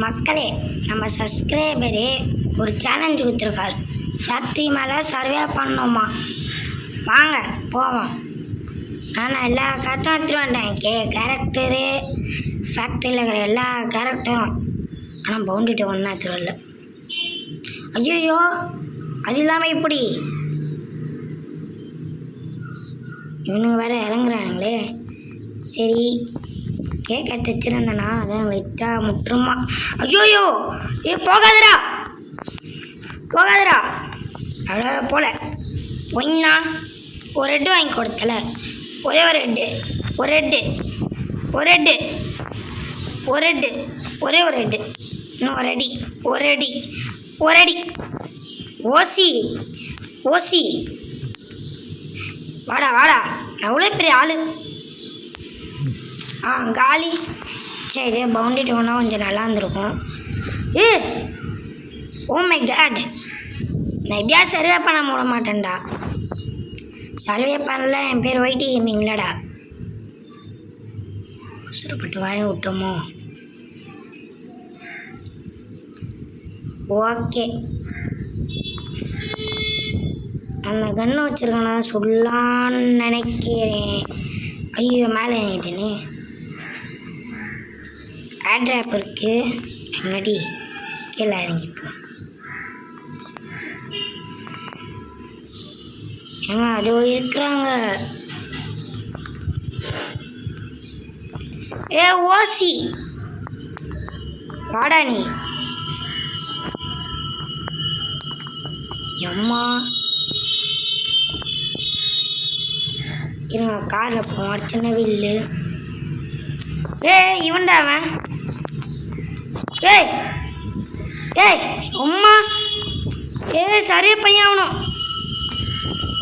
மக்களே, நம்ம சப்ஸ்கிரைபரு ஒரு சேலஞ்சு கொடுத்துருக்காரு. ஃபேக்ட்ரி மேலே சர்வே பண்ணணுமா? வாங்க போவோம். நான் எல்லா கேரக்டரும் எடுத்துகிட்டு வந்தேன். கேரக்டரு ஃபேக்ட்ரியில் இருக்கிற எல்லா கேரக்டரும். ஆனால் பவுண்டரி ஒன்று தான் எடுத்துகிட்டு வரல. ஐயோ, அது இல்லாமல் இப்படி இவனுங்க வேறு இறங்குறானுங்களே. சரி, கேட்டு வச்சுருந்தேண்ணா, அதான் லைட்டாக முற்றுமா. ஐயோயோ, போகாதரா அவ்வளோ போல பொய்னா. ஒரு ரெட்டு வாங்கி கொடுத்தல, ஒரே ஒரு ரெட்டு, இன்னும் ஒரு அடி. ஓசி வாடா அவ்வளோ பெரிய ஆளு. காலி. சரி, இதே பவுண்டரி ஒன்றா கொஞ்சம் நல்லா இருந்திருக்கும். ஓ மை காட், நான் எப்படியா சர்வே பண்ண விட மாட்டேன்டா. சர்வே பண்ணல, என் பேர் ஒயிட்டி கேமிங்லடா. அவசரப்பட்டு வாய விட்டோமோ? ஓகே, அந்த கன்று வச்சுருக்கேன்னா சொல்லான்னு நினைக்கிறேன். ஐயோ, மேலே ஏறிட்டேனே. ஏர்ட்ராப் இருக்குது முன்னாடி, கீழே இறங்கிப்போம். ஏங்க அதோ இருக்கிறாங்க. ஓசி வாடா நீ. அம்மா இருங்க, காரில் போவோம். சின்ன வில்லு. இவன்டா அவன். அம்மா சரி பையன் ஆகணும்.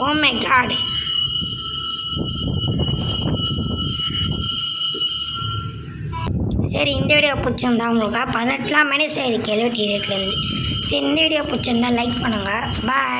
Oh my God. சரி, இந்த வீடியோ பிடிச்சிருந்தா உங்களுக்கு 18 மினிட்ஸ் ஆயிருக்கு 78 சரி, இந்த வீடியோ பிடிச்சிருந்தா லைக் பண்ணுங்கள். பாய்.